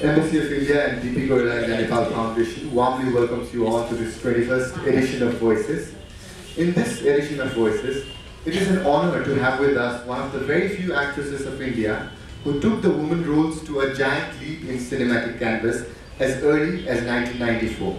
Embassy of India and DP Goyal India Nepal Foundation warmly welcomes you all to this 21st edition of Voices. In this edition of Voices, it is an honor to have with us one of the very few actresses of India who took the woman roles to a giant leap in cinematic canvas as early as 1994.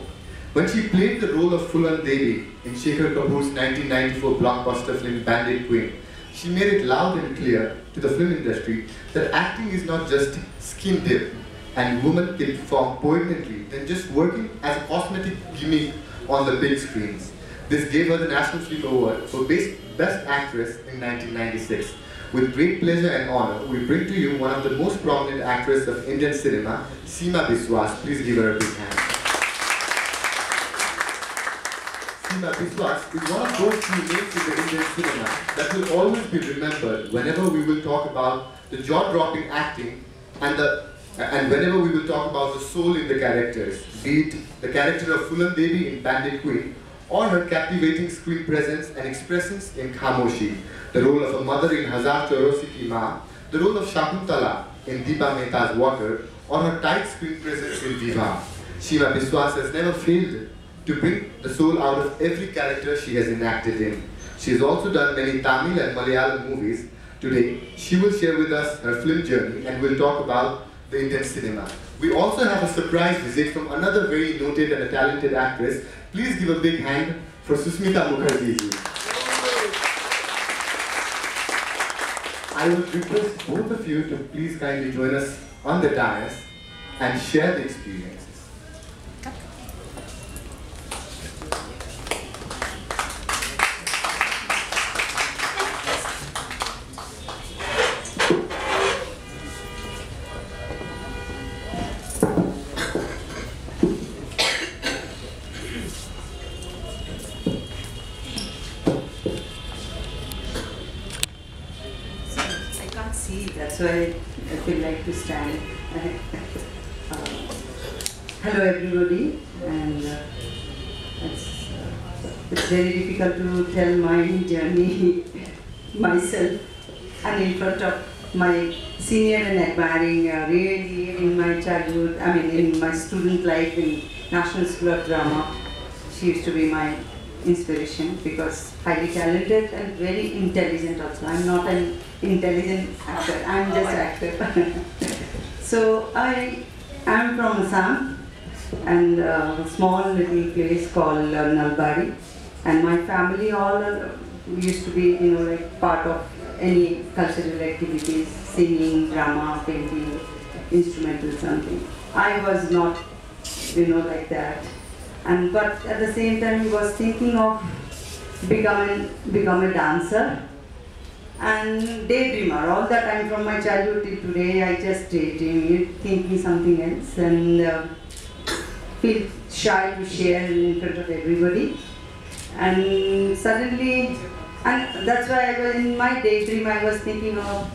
When she played the role of Phulan Devi in Shekhar Kapoor's 1994 blockbuster film Bandit Queen, she made it loud and clear to the film industry that acting is not just skin deep, and women can perform poignantly than just working as a cosmetic gimmick on the big screens. This gave her the National Film Award for Best Actress in 1996. With great pleasure and honor, we bring to you one of the most prominent actresses of Indian cinema, Seema Biswas. Please give her a big hand. Seema Biswas is one of those few names in the Indian cinema that will always be remembered whenever we will talk about the jaw-dropping acting and whenever we will talk about the soul in the characters, be it the character of Phulan Devi in Bandit Queen, or her captivating screen presence and expressions in Khamoshi, the role of a mother in Hazar Chaurosi Ki Maa, the role of Shakuntala in Deepa Mehta's Water, or her tight screen presence in Viva. Seema Biswas has never failed to bring the soul out of every character she has enacted in. She has also done many Tamil and Malayalam movies. Today, she will share with us her film journey and will talk about the Indian cinema. We also have a surprise visit from another very noted and a talented actress. Please give a big hand for Susmita Mukherjee ji. I would request both of you to please kindly join us on the dais and share the experiences. That's why I feel like to stand. Hello everybody, and it's very difficult to tell my journey myself and in front of my senior and admiring, really in my childhood, in my student life in National School of Drama. She used to be my inspiration because highly talented and very intelligent also. I'm not an intelligent actor, I'm just actor. So I am from Assam and a small little place called Nalbari, and my family all used to be like part of any cultural activities, singing, drama, painting, instrumental something. I was not like that. But at the same time, I was thinking of become a dancer and daydreamer. All the time from my childhood till today, I just daydream, thinking something else, and feel shy to share in front of everybody. And suddenly, and that's why in my daydream I was thinking of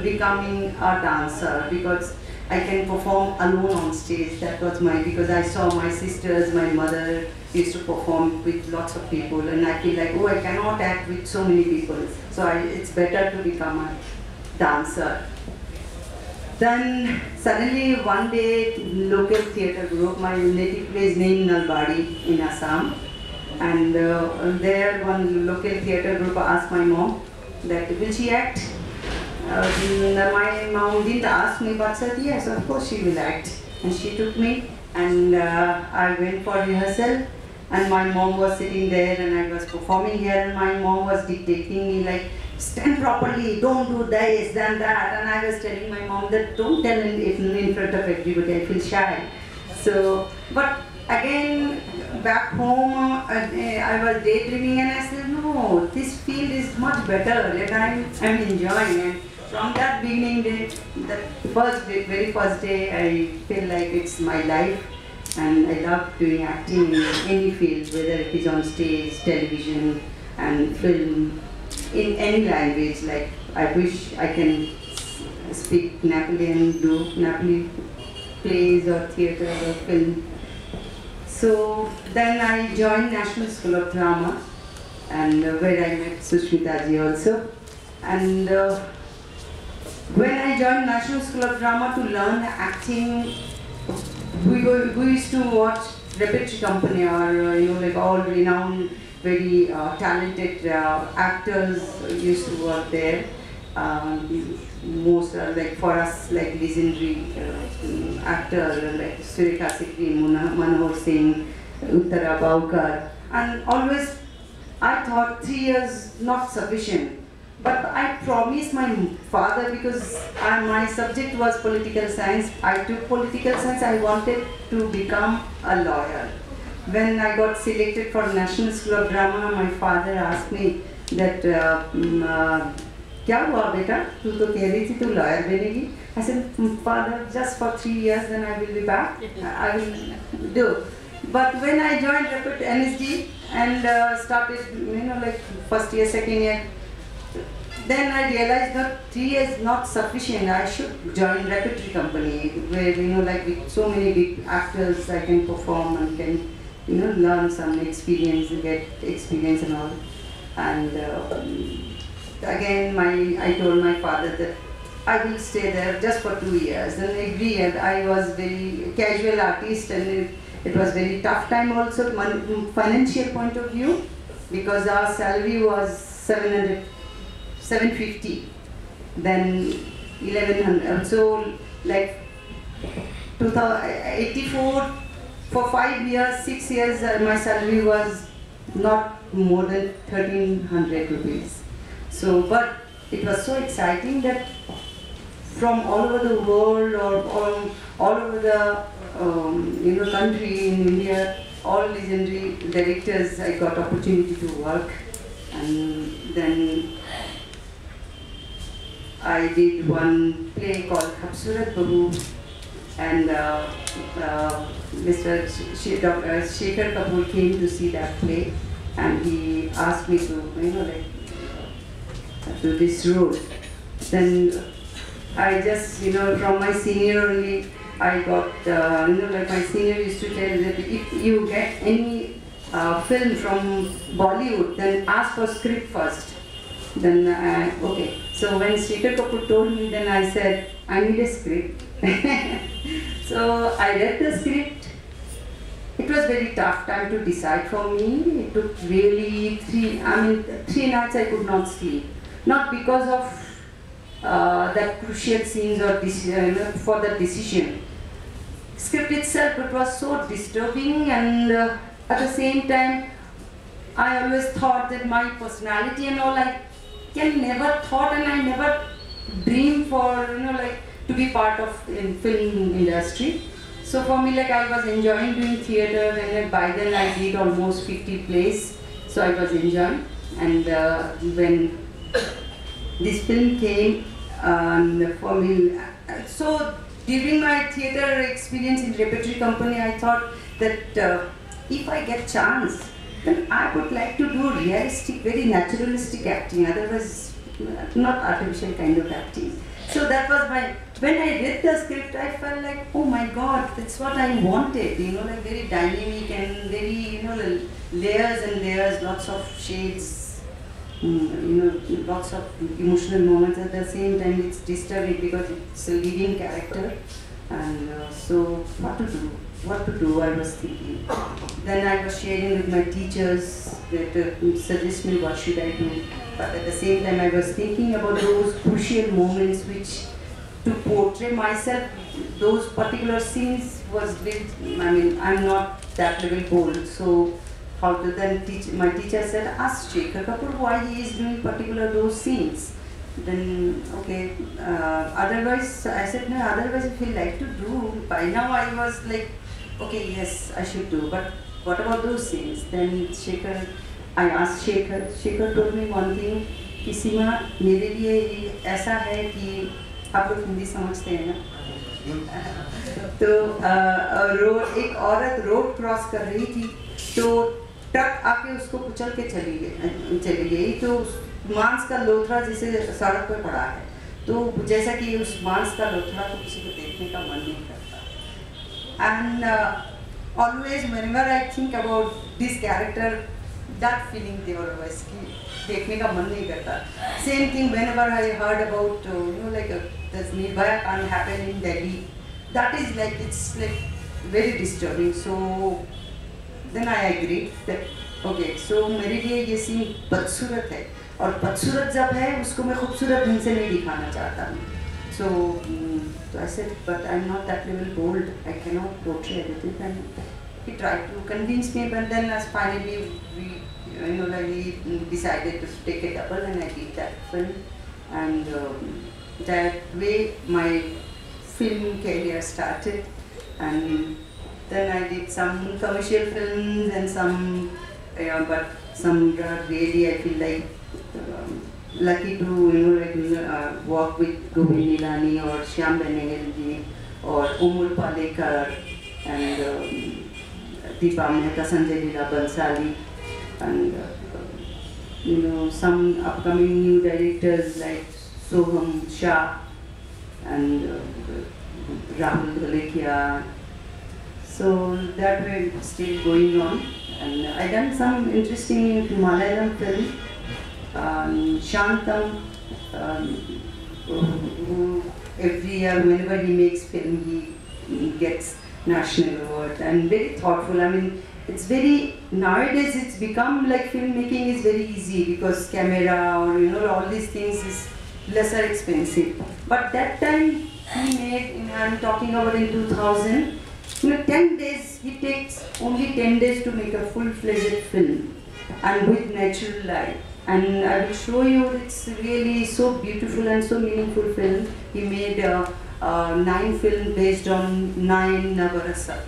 becoming a dancer because I can perform alone on stage. That was because I saw my sisters, my mother used to perform with lots of people, and I feel like, oh, I cannot act with so many people. So it's better to become a dancer. Then suddenly one day, local theatre group, my native place named Nalbari in Assam, and there one local theatre group asked my mom that will she act? My mom didn't ask me, but said yes, of course she will act. And she took me, and I went for rehearsal, and my mom was sitting there, and I was performing here, and my mom was dictating me like, stand properly, don't do this, then that. And I was telling my mom that don't tell in front of everybody, I feel shy. So, but again, back home, I was daydreaming, and I said, no, this field is much better, and I'm enjoying it. From that beginning, very first day, I feel like it's my life, and I love doing acting in any field, whether it is on stage, television, and film, in any language. Like I wish I can speak Nepali and do Nepali plays or theatre or film. So then I joined National School of Drama, and where I met Susmita ji also. And when I joined National School of Drama to learn acting, we used to watch Repertory Company, or like all renowned, very talented actors used to work there. Most like for us, like legendary actor like Surekha Sikri, Manohar Singh, Uttara Baukar, and always I thought 3 years not sufficient. But I promised my father, because my subject was political science. I took political science. I wanted to become a lawyer. When I got selected for National School of Drama, my father asked me that, "Kya hua beta? Tu to keh rahi thi tu lawyer banegi." I said, "Father, just for 3 years, then I will be back. I will do." But when I joined NSD and started, like first year, second year, then I realized that 3 years is not sufficient. I should join Repertory Company, where like with so many big actors, I can perform and can learn some experience, get experience and all. And again, I told my father that I will stay there just for 2 years. And every year I was very casual artist, and it was very tough time also, financial point of view, because our salary was 750, then 1100. So like 2084, for 5 years, 6 years, my salary was not more than 1300 rupees. So, but it was so exciting that from all over the world, or all over the country in India, all legendary directors, I got opportunity to work. And then I did one play called Khubsurat Bahu, and Dr. Shekhar Kapoor came to see that play, and he asked me to, do this role. Then I just, from my senior only, I got, like my senior used to tell that if you get any film from Bollywood, then ask for script first. Then, okay. So when Shekhar Kapoor told me, then I said, I need a script. So I read the script. It was very tough time to decide for me. It took really 3 nights I could not sleep. Not because of that crucial scenes or for the decision. Script itself, it was so disturbing, and at the same time, I always thought that my personality and all, I can never thought, and I never dreamed for, to be part of in film industry. So for me, like I was enjoying doing theatre, and by then I did almost 50 plays, so I was enjoying. And when this film came for me, so during my theatre experience in Repertory Company, I thought that if I get chance, then I would like to do realistic, very naturalistic acting, otherwise not artificial kind of acting. So that was when I read the script, I felt like, oh my God, that's what I wanted, like very dynamic and very, layers and layers, lots of shades, lots of emotional moments. At the same time, it's disturbing because it's a living character. And so what to do, I was thinking. Then I was sharing with my teachers that suggest me what should I do. But at the same time, I was thinking about those crucial moments which, to portray myself, those particular scenes was built. I'm not that level bold. So how to then teach? My teacher said, ask Shekhar Kapoor why he is doing particular those scenes. Then, okay, otherwise, I said, no, otherwise if he like to do, by now I was like, okay, yes, I should do, but what about those scenes? Then I asked Shekhar told me one thing, कि सीमा मेरे लिए ऐसा है कि आप लोग हिंदी समझते हैं ना, तो एक औरत रोड क्रॉस कर रही थी, तो ट्रक आके उसको कुचल के चली गई, तो मांस का लोथड़ा जैसे सड़क पर पड़ा है, तो जैसा कि उस मांस का लोथड़ा तो किसी को देखने का मन नहीं करता. And always whenever I think about this character, that feeling they always देखने का मन नहीं करता. Same thing whenever I heard about this Nirbhaya Kand happened in Delhi. that is like, it's like very disturbing. So then I agreed that okay, so मेरे लिए ये scene बदसूरत है, और बदसूरत जब है उसको मैं खूबसूरत ढंग से नहीं दिखाना चाहता हूँ. So I said, but I'm not that level bold. I cannot portray everything. And he tried to convince me, but then as finally we, like he decided to take a double, and I did that film. And that way my film career started. And then I did some commercial films and some, but some really I feel like lucky to work with Govind Nilani or Shyam Benegal ji or Umul Palekar and Deepa Mehta, Sanjay Leela Bansali, and some upcoming new directors like Soham Shah and Rahul Dhalekia. So that way still going on, and I done some interesting Malayalam film. Shantam, who every year whenever he makes film he gets national award, and very thoughtful. I mean, it's very, nowadays it's become like filmmaking is very easy because camera or all these things is lesser expensive. But that time he made, I'm talking about in 2000, 10 days, he takes only 10 days to make a full-fledged film and with natural light. And I will show you, it's really so beautiful and so meaningful film. He made 9 films based on 9 Navarasa.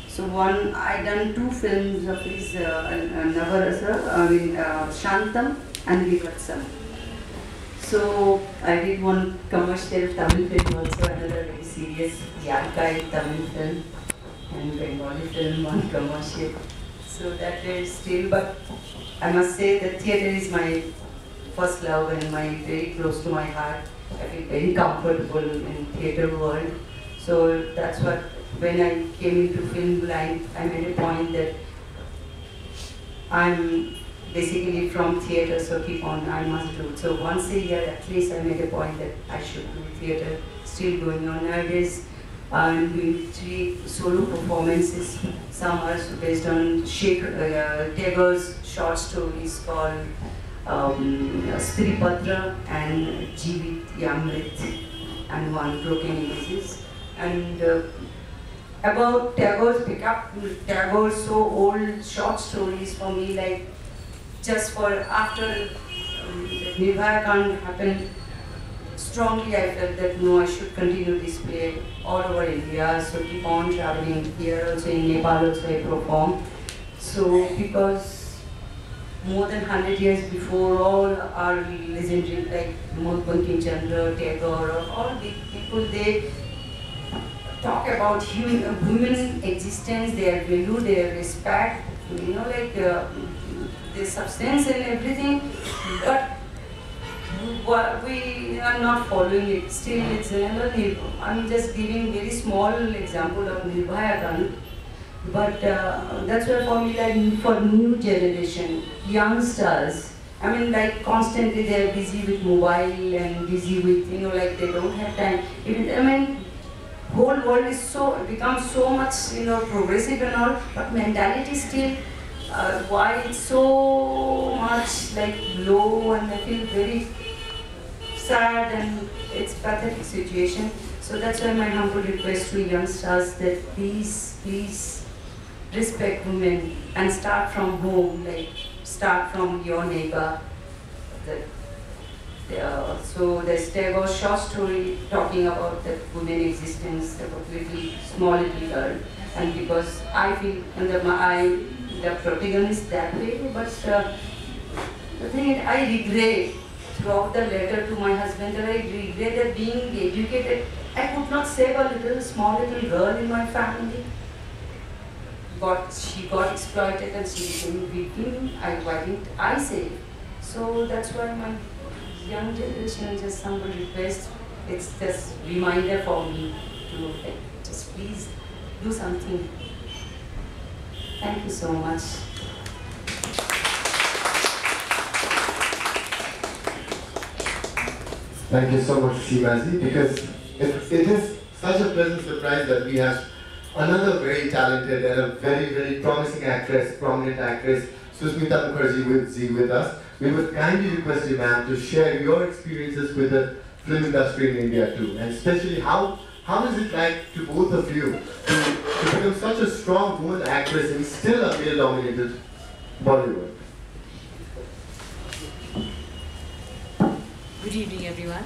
So I done 2 films of his Navarasa, Shantam and Vivatsam. So I did one commercial Tamil film also, another very serious Yankai Tamil film, and Bengali film, one commercial. So that is still, but I must say that theatre is my first love and very close to my heart. I feel very comfortable in theatre world. So that's what, when I came into film line, I made a point that I'm basically from theatre, so keep on, I must do. So once a year at least I made a point that I should do theatre, still going on. Nowadays I'm doing 3 solo performances. Some are based on Tagore's short stories called Stripatra and Jeevit Yamrit, and one Broken Images. And about Tagore's pickup, Tagore's so old short stories for me, like just for after Nirbhaya Kand happened, strongly I felt that no, I should continue this play all over India, so keep on traveling here also, in Nepal also I perform. So because more than 100 years before, all our legendary like Bankim Chandra, Tagore, all the people, they talk about women's existence, their value, their respect, like their substance and everything, but we are not following it. Still, it's I'm just giving very small example of Nirbhaya Kand, but that's why for me, like for new generation, youngsters, I mean, like constantly they are busy with mobile and busy with, like they don't have time. I mean, whole world is becomes so much, progressive and all, but mentality still, why it's so much like low, and I feel very sad and it's pathetic situation. So that's why my humble request to youngsters that please respect women and start from home, like start from your neighbor. So there's Tagore's short story talking about the women existence, about small little girl, and because I feel the protagonist that way, but the thing is, I regret throughout the letter to my husband that I regret that being educated, I could not save a small little girl in my family. But she got exploited and she became a victim. Why didn't I save? So that's why my young generation, just humble request, it's just reminder for me to just please do something. Thank you so much. Thank you so much, Seemaji, because it is such a pleasant surprise that we have another very talented and a very promising actress, prominent actress, Susmita Mukherjee with us. We would kindly request you, ma'am, to share your experiences with the film industry in India too, and especially how is it like to both of you to become such a strong woman actress in still a male-dominated Bollywood? Good evening, everyone.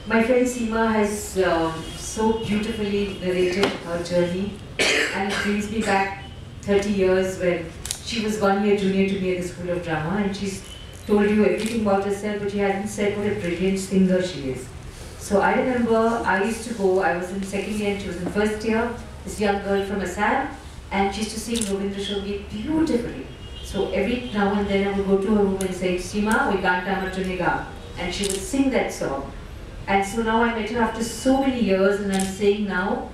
My friend Seema has so beautifully narrated her journey, and it brings me back 30 years when she was 1 year junior to me at the School of Drama, and she's told you everything about herself, but she hasn't said what a brilliant singer she is. So I remember I used to go, I was in second year and she was in first year, this young girl from Assam, and she used to sing Ravindra Sangeet beautifully. So every now and then I would go to her room and say, Seema, we ganta matunega, and she would sing that song. And so now I met her after so many years, and I'm saying now,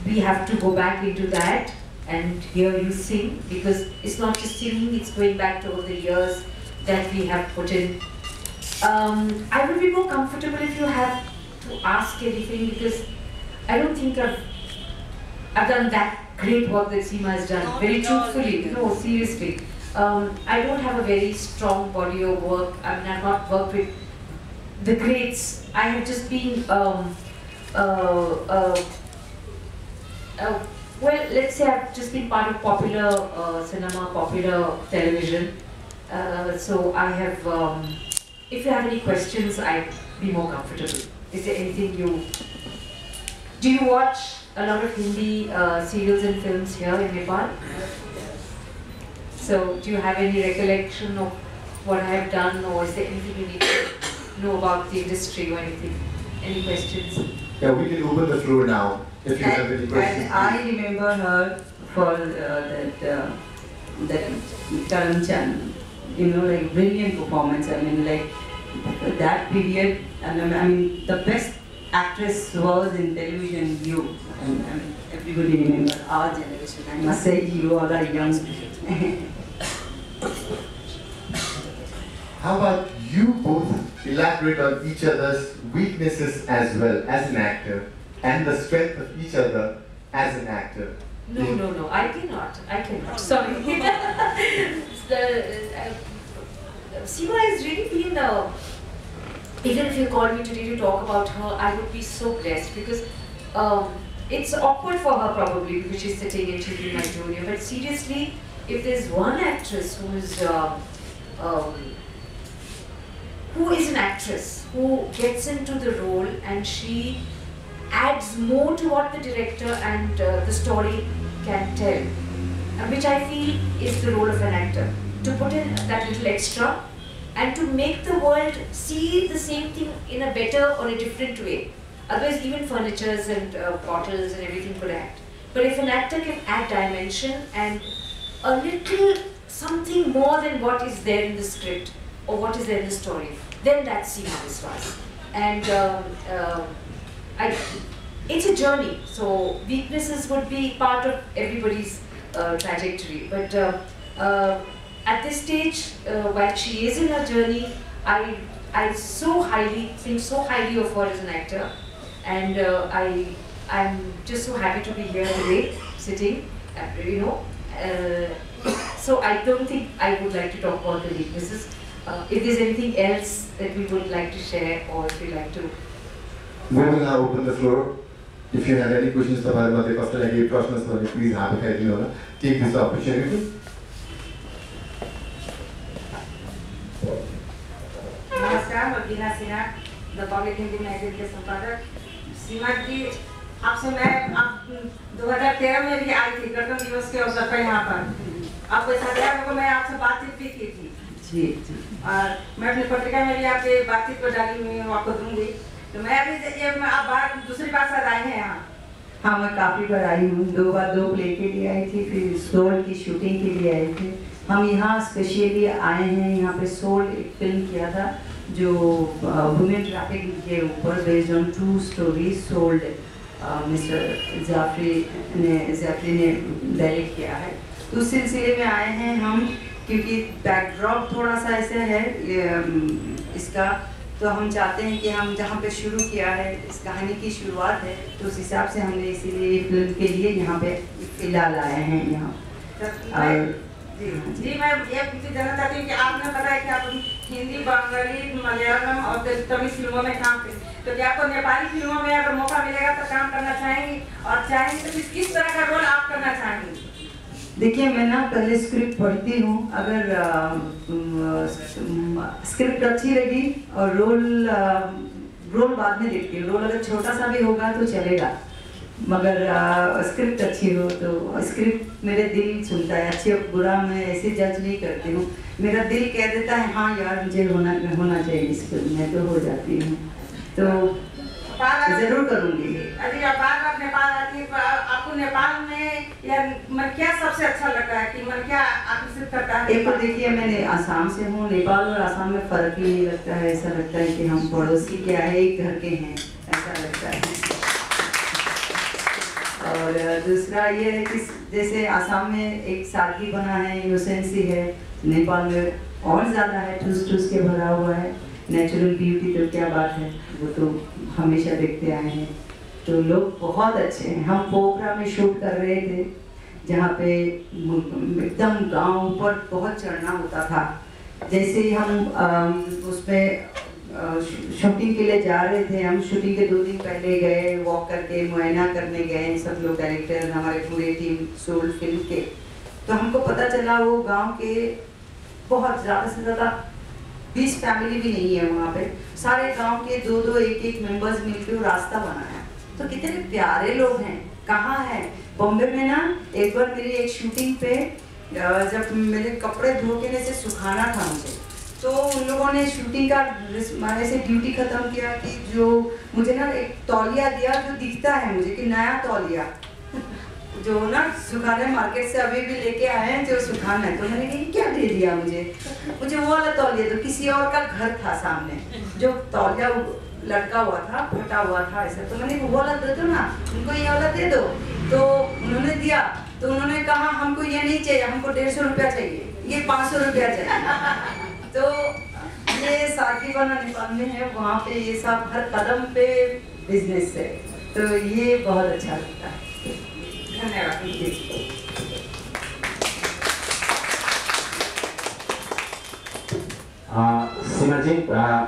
we have to go back into that and hear you sing, because it's not just singing, it's going back to all the years that we have put in. I would be more comfortable if you have to ask anything, because I don't think I've done that great work that Seema has done. Very truthfully, no, seriously. I don't have a very strong body of work. I mean, I've not worked with the greats. I have just been well, let's say I've just been part of popular cinema, popular television. So I have, if you have any questions, I'd be more comfortable. Is there anything do you watch a lot of Hindi serials and films here in Nepal? So do you have any recollection of what I have done, or is there anything you need to know about the industry or anything? Any questions? Yeah, we can open the floor now. If you have any questions. And I remember her for that Karamchan, you know, like brilliant performance. I mean, like that period, and I mean, the best actress was in television, you. And I mean, everybody remember our generation. I must say, you all are young. How about you both elaborate on each other's weaknesses as well as an actor, and the strength of each other as an actor? No, I cannot. Sorry. Seema has really been, even if you called me today to talk about her, I would be so blessed, because it's awkward for her probably, because she's sitting and she's being my junior, but seriously, if there's one actress who is an actress, who gets into the role and she adds more to what the director and the story can tell, which I feel is the role of an actor, to put in that little extra and to make the world see the same thing in a better or a different way. Otherwise, even furnitures and bottles and everything could act. But if an actor can add dimension and a little something more than what is there in the script or what is there in the story, then that's Seema Biswas. And it's a journey, so weaknesses would be part of everybody's trajectory. But at this stage, while she is in her journey, I think so highly of her as an actor, and I'm just so happy to be here today, sitting, you know. So I don't think I would like to talk about the weaknesses. If there's anything else that we would like to share, or if you'd like to. We will now open the floor. If you have any questions, please take this opportunity. नमस्कार, मैं Bina Sinha, the public Hindi magazine के संपादक। सीमा जी, आपसे मैं 2013 में भी आई थी गणतंत्र दिवस के अवसर पर यहाँ पर। आपको ऐसा मैं आपसे बातचीत भी की थी। जी। और मैं अपनी पत्रिका में भी आपके बातचीत को डाली हुई हूँ, आपको दूंगी। तो मैं अभी ये आप दूसरी बार शायद आई हैं यहाँ। हाँ, मैं काफ़ी बार आई हूँ। 2 बार 2 प्ले के लिए आई थी, फिर सोल की शूटिंग के लिए आई थी। हम यहाँ स्पेशली आए हैं, यहाँ पे सोल एक फिल्म किया था जो वुमेन ट्रैफिकिंग के ऊपर based on true story Sold mister Jafri ने डायरेक्ट किया है। तो उस सिलसिले में आए हैं हम, क्योंकि बैकड्रॉप थोड़ा सा ऐसे है, इसका, तो हम चाहते हैं कि हम जहाँ पे शुरू किया है, इस कहानी की शुरुआत है, तो उस हिसाब से हमने इसीलिए फिल्म के लिए यहाँ पे फिलहाल आए हैं यहाँ। जी मैं ये जानना चाहती हूँ कि आपने बताया कि आप हिंदी, बंगाली, मलयालम और तमिल फिल्मों में काम करें, तो क्या आपको नेपाली फिल्मों में अगर मौका मिलेगा तो काम करना चाहेंगी, और चाहेंगी तो किस तरह का रोल आप करना चाहेंगी? देखिए, मैं ना पहले स्क्रिप्ट पढ़ती हूँ, अगर स्क्रिप्ट अच्छी लगी और रोल बाद में देखती हूँ। रोल अगर छोटा सा भी होगा तो चलेगा, मगर स्क्रिप्ट अच्छी हो तो स्क्रिप्ट मेरे दिल सुनता है। अच्छी और बुरा मैं ऐसे जज नहीं करती हूँ, मेरा दिल कह देता है हाँ यार मुझे होना चाहिए इस फिल्म में, तो हो जाती हूँ, तो जरूर करूँगी। अभी आप बात नेपाल आती है, आपको नेपाल में या मन क्या सबसे अच्छा लगता है कि मन क्या आकर्षित करता है? एक तो देखिए, मैंने आसाम से हूँ, नेपाल और आसाम में फर्क ही नहीं लगता है, ऐसा लगता है कि हम पड़ोसी क्या है, एक घर के हैं, ऐसा लगता है। और दूसरा ये है कि जैसे आसाम में एक सादगी बना है, इनोसेंसी है, नेपाल में और ज़्यादा है, ठूस ठूस के भरा हुआ है। नेचुरल ब्यूटी तो क्या बात है, वो तो हमेशा देखते आए हैं। तो लोग बहुत अच्छे हैं। हम पोखरा में शूट कर रहे थे, जहाँ पे एकदम गांव ऊपर बहुत चढ़ना होता था। जैसे ही हम उसमें शूटिंग के लिए जा रहे थे, हम शूटिंग के 2 दिन पहले गए, वॉक करके मुआयना करने गए, सब लोग डायरेक्टर, हमारे पूरे टीम सोल फिल्म के, तो हमको पता चला वो गांव के बहुत ज़्यादा से ज़्यादा 20 फैमिली भी नहीं है वहाँ पे, सारे गांव के 2-2 1-1 मेंबर्स मिलकर वो रास्ता बनाया। तो कितने प्यारे लोग हैं। कहाँ है? बॉम्बे में ना, एक बार मेरी एक शूटिंग पे जब मेरे कपड़े धो के से सुखाना था मुझे, तो उन लोगों ने शूटिंग का मैंने से ड्यूटी ख़त्म किया कि जो मुझे ना एक तौलिया दिया जो दिखता है मुझे कि नया तौलिया जो ना सुखाने मार्केट से अभी भी लेके आए हैं जो सुखाना है। तो मैंने कहा क्या दे दिया मुझे वो वाला तौलिया, तो किसी और का घर था सामने जो तौलिया लटका हुआ था, फटा हुआ था ऐसा, तो मैंने वो वाला दे दो ना, उनको ये वाला दे दो। तो उन्होंने दिया, तो उन्होंने कहा हमको ये नहीं चाहिए, हमको 150 रुपया चाहिए, ये 500 रुपया चाहिए। तो ये साकी बना नेपाल में है, वहाँ पे ये सब हर कदम पे बिजनेस है, तो ये बहुत अच्छा लगता है। धन्यवाद। Simaji,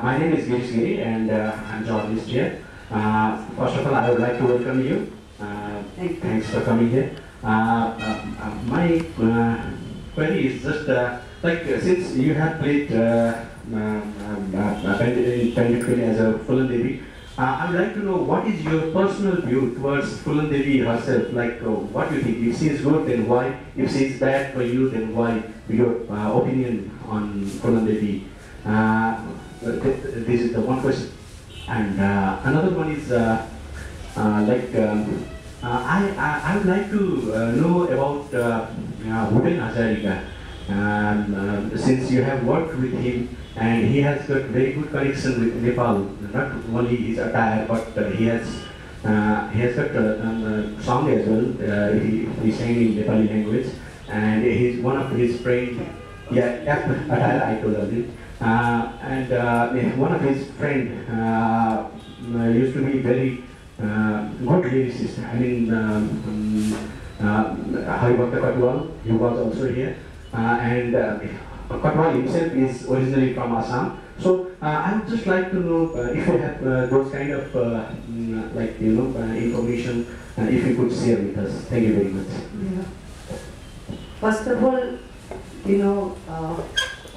my name is Girish Giri and I'm a journalist here. First of all, I would like to welcome you. Thanks for coming here. My query is just since you have played Pandit Queen as a Phulan Devi, I would like to know what is your personal view towards Phulan Devi herself. Like, what do you think? If she is good, then why? If she is bad for you, then why? Your opinion on Phulan Devi. This is the one question. And another one is I would like to know about Bhupen Hazarika. Since you have worked with him and he has got very good connection with Nepal, not only his attire but he has got a song as well. He sang in Nepali language, and he's one of his friends. Yeah, attire I told you. And one of his friend used to be very good lyricist. I mean, Haribhakta Katwal, he was also here. And Katwal himself is originally from Assam. So I would just like to know if you have those kind of information, if you could share with us. Thank you very much. Yeah. First of all,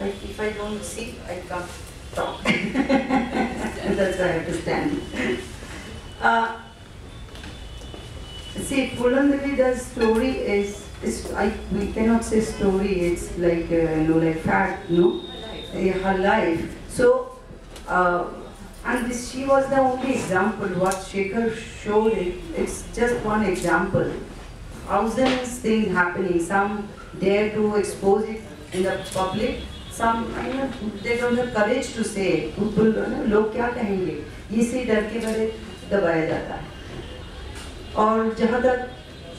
if I don't see, I can't talk. That's why I have to stand. See, Phulan Devi's story is we cannot say story. It's like like fact, no, her life. So, and she was the only example. What Shekhar showed it's just one example. Thousands things happening. Some dare to expose it in the public. Some they don't have courage to say. People, लोग क्या कहेंगे? ये से डर के बड़े दबाया जाता है. और जहाँ तक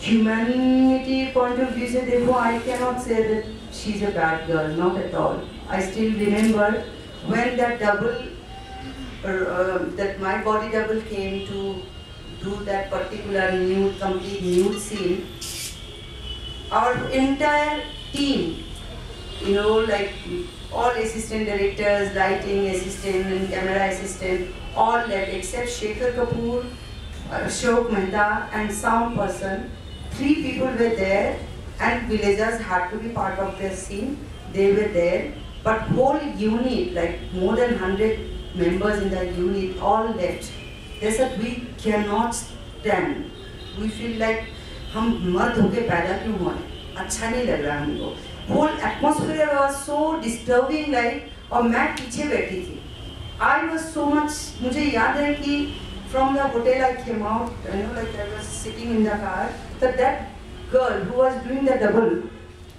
humanity point of view से देखो, I cannot say that she's a bad girl, not at all. I still remember when that double, that my body double came to do that particular nude, complete nude scene, our entire team, you know, like all assistant directors, lighting assistant and camera assistant, all left except Shekhar Kapoor, Ashok Mehta and sound person. 3 people were there and villagers had to be part of the scene. They were there, but whole unit, like more than 100 members in the unit, all left. They said we cannot stand. We feel like हम मर्द होके पैदा क्यों हुए? अच्छा नहीं लग रहा हमको. Whole atmosphere was so disturbing, like, और मैं पीछे बैठी थी. I was so much, मुझे याद है कि from the hotel I came out, you know, like I was sitting in the car, that girl who was doing the double,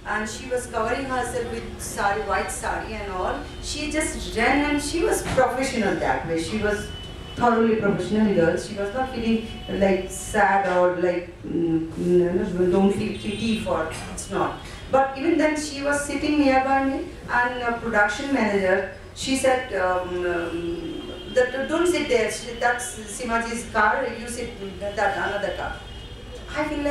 and she was covering herself with sari, white sari and all, she just ran and she was professional that way. She was thoroughly professional girl. She was not feeling like sad or like, don't feel pity for, it's not. But even then she was sitting nearby me, and a production manager, she said, don't sit there, that's Simaji's car, you sit in that another car. I feel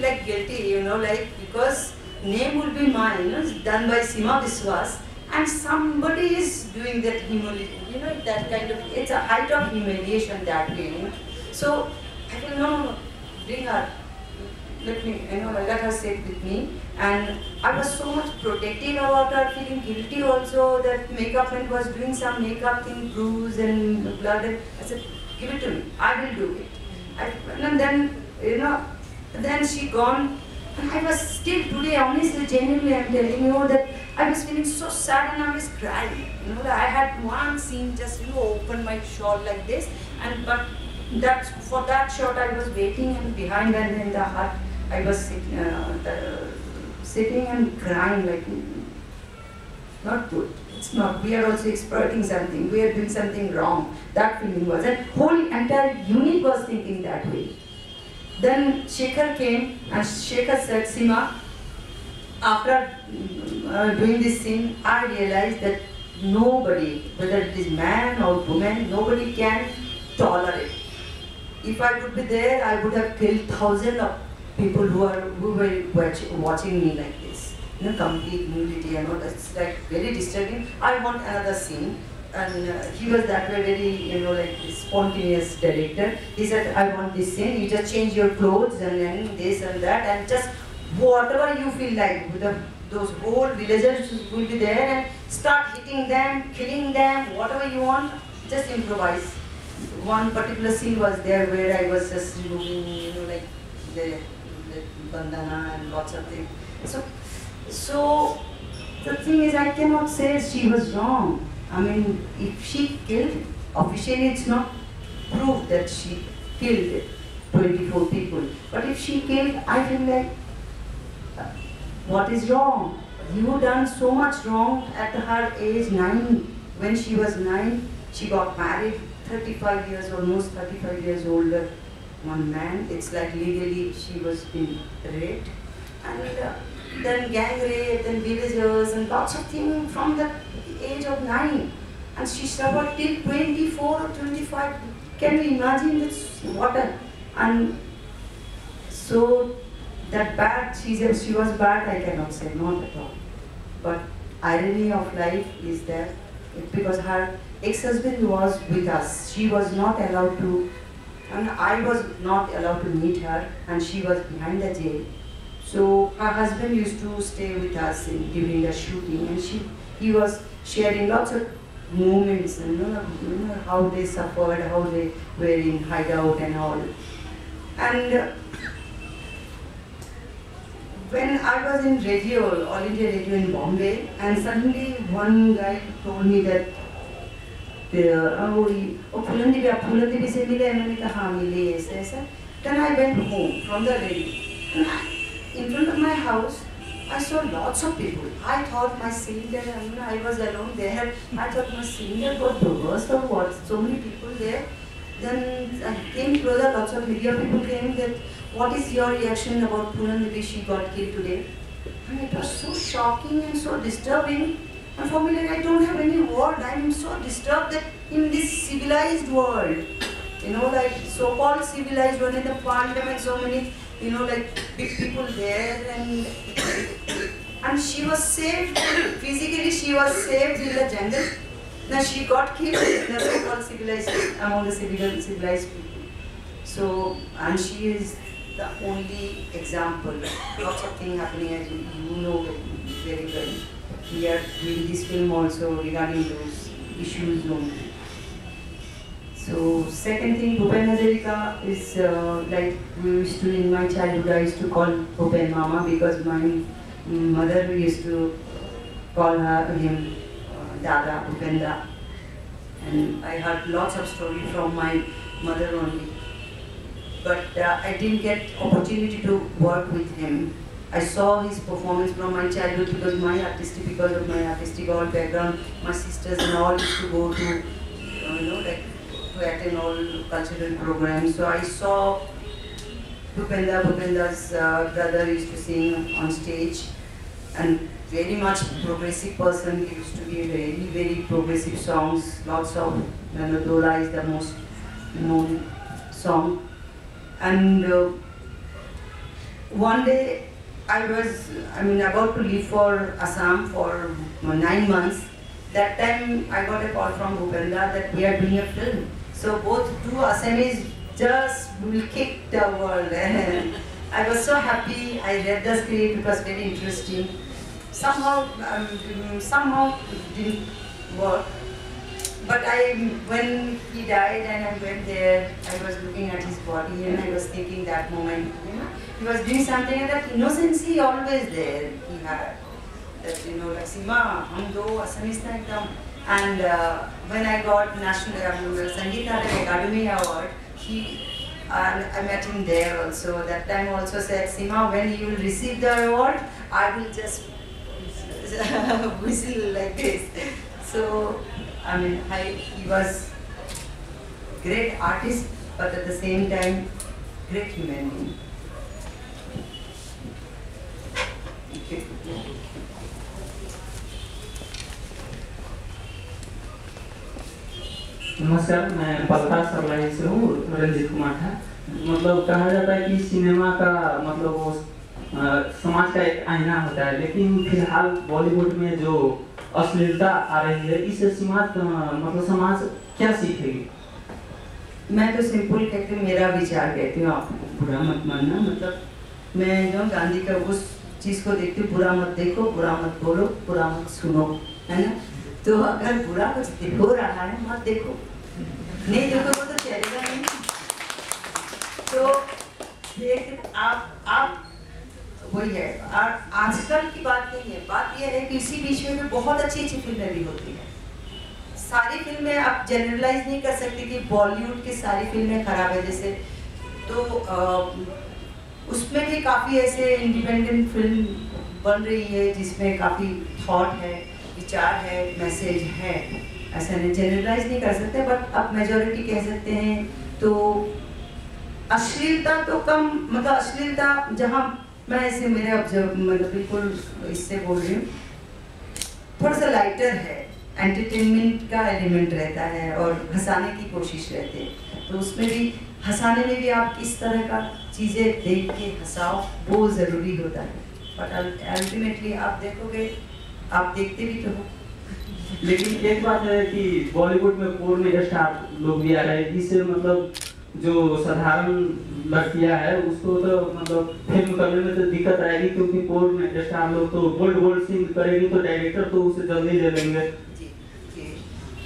like guilty, you know, like, because name will be mine, you know, it's done by Seema Biswas, and somebody is doing that humiliation, you know, that kind of, it's a height of humiliation that way, you know. So I feel, no, bring her, let me, you know, let her sit with me. And I was so much protective about her, feeling guilty also that makeup man was doing some makeup thing, bruise and blood. And I said, give it to me, I will do it. And then, you know, then she gone. And I was still today, honestly, genuinely, I'm telling you that I was feeling so sad and I was crying. You know, I had one scene just, you know, open my shawl like this, and but for that shot I was waiting, and behind and in the hut I was sitting and crying like, not good. It's not. We are also exploiting something. We are doing something wrong. That feeling was, and whole entire unit was thinking that way. Then Shekhar came, and Shekhar said, Seema, after doing this scene, I realized that nobody, whether it is man or woman, nobody can tolerate. If I would be there, I would have killed thousands of people who were watching me like this. You know, complete nudity and all. That's like very disturbing. I want another scene. And he was that way very, you know, like spontaneous director. He said, I want this scene, you just change your clothes and then this and that, and just whatever you feel like. Those whole villagers will be there, and start hitting them, killing them, whatever you want, just improvise. One particular scene was there where I was just removing, you know, like the bandana and lots of things. So the thing is, I cannot say she was wrong. I mean, if she killed, officially it's not proof that she killed 24 people. But if she killed, I feel like, what is wrong? You done so much wrong at her age 9. When she was 9, she got married, 35 years, almost 35 years older. One man, it's like legally she was being raped. And then gang rape, then villagers, and lots of things from the age of 9. And she suffered till 24 or 25. Can you imagine this water? And so that bad, she was bad, I cannot say, not at all. But irony of life is that because her ex-husband was with us, she was not allowed to, and I was not allowed to meet her, and she was behind the jail. So her husband used to stay with us during the shooting, and he was sharing lots of moments, and you know how they suffered, how they were in hideout and all. And when I was in radio, All India Radio in Bombay, and suddenly one guy told me that, Phulan Devi se mile, मैंने कहा हाँ मिले ऐसा ऐसा. Then I went home from the radio. In front of my house, I saw lots of people. I thought my cylinder, I was alone there. I thought my cylinder got burst or what? So many people there. Then I came closer, lots of media people came that, what is your reaction about Phulan Devi, she got killed today? And it was so shocking and so disturbing. And for me, like, I don't have any word. I am so disturbed that in this civilized world, you know, like so-called civilized world, in the parliament, so many, you know, like big people there, and she was saved, physically she was saved in the jungle. Now she got killed in the so-called civilized, among the civilized people. So, and she is the only example. Lots of things happening, as you know very well. We are doing this film also regarding those issues only. So, second thing, Bhupen Hazarika is like we used to, in my childhood, I used to call Bhupen Mama because my mother used to call him Dada, Bhupenda. And I heard lots of stories from my mother only. But I didn't get opportunity to work with him. I saw his performance from my childhood because of my artistic all background. My sisters and all used to go to, you know, like to attend all cultural programs. So I saw Bhupenda's brother used to sing on stage, and very much progressive person. He used to be very, very progressive songs. Lots of, you know, Dola is the most known song. And one day I was, about to leave for Assam for 9 months. That time I got a call from Bhupenda that we are doing a film. So both two Assamese just will kick the world. I was so happy. I read the script. It was very interesting. Somehow it didn't work. But when he died and I went there, I was looking at his body and I was thinking that moment, you know, he was doing something, and that innocency always there he had. That, you know, like Sima, hum do Assamese tha ekdam. And when I got National Sangeet Natak Academy Award, I met him there also. That time also said, Sima, when you will receive the award, I will just whistle like this. So, he was great artist, but at the same time, great human being. Okay. नमस्कार, मैं पलता सरलाई से हूँ, रंजीत कुमार था। मतलब कहा जाता है कि सिनेमा का मतलब वो समाज का एक आईना होता है, लेकिन फिलहाल बॉलीवुड में जो अश्लीलता आ रही है, इससे समाज क्या सीखेगी? मैं तो सिंपल कहती हूँ, मेरा विचार कहती हूँ, आप बुरा मत मानना। मतलब मैं जो गांधी का उस चीज़ को देखती हूँ, बुरा मत देखो, बुरा मत बोलो, बुरा मत सुनो, है ना? तो अगर बुरा कुछ हो रहा है मत देखो, नहीं देखो तो चलेगा नहीं। तो देख आप वही है। और आजकल की बात नहीं है, बात यह है कि इसी बीच में बहुत अच्छी फिल्में भी होती हैं। सारी फिल्में आप जनरलाइज नहीं कर सकते कि बॉलीवुड की सारी फिल्में खराब है जैसे, तो उसमें भी काफ़ी ऐसे इंडिपेंडेंट फिल्म बन रही है जिसमें काफ़ी थॉट है, विचार है, मैसेज है। ऐसा नहीं जनरलाइज नहीं कर सकते, बट आप मेजॉरिटी कह सकते हैं। तो अश्लीलता तो कम, मतलब अश्लीलता जहाँ मैं ऐसे मेरे मतलब बिल्कुल इससे बोल रही हूँ, थोड़ा सा लाइटर है, एंटरटेनमेंट का एलिमेंट रहता है और हंसाने की कोशिश रहती है। तो उसमें भी हंसाने में भी आप किस तरह का चीज़ें देख के हंसाओ, वो ज़रूरी होता है। बट अल्टीमेटली आप देखोगे, आप देखते भी तो हो। लेकिन एक बात है कि बॉलीवुड में पोर्न स्टार लोग भी आ रहे हैं, जिससे मतलब जो साधारण लड़कियां है उसको तो मतलब फिल्म करने में तो दिक्कत आएगी, क्योंकि पोर्न स्टार लोग तो बोल्ड सीन करेगी तो डायरेक्टर तो उसे जल्दी ले लेंगे।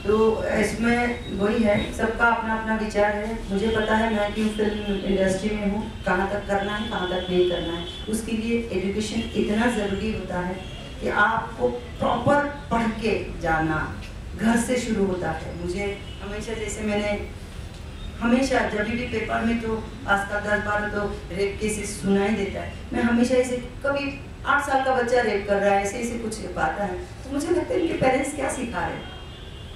तो इसमें वही है, सबका अपना अपना विचार है। मुझे पता है मैं क्यों फिल्म इंडस्ट्री में हूँ, कहाँ तक करना है, कहाँ तक नहीं करना है। उसके लिए एजुकेशन इतना ज़रूरी होता है कि आपको प्रॉपर पढ़ के जाना घर से शुरू होता है। मुझे हमेशा, जैसे मैंने हमेशा जब भी पेपर में तो आजकल 10-12 तो रेप केसेस सुनाई देता है। मैं हमेशा ऐसे, कभी 8 साल का बच्चा रेप कर रहा है, ऐसे कुछ पाता है तो मुझे लगता है इनके पेरेंट्स क्या सिखा रहे हैं।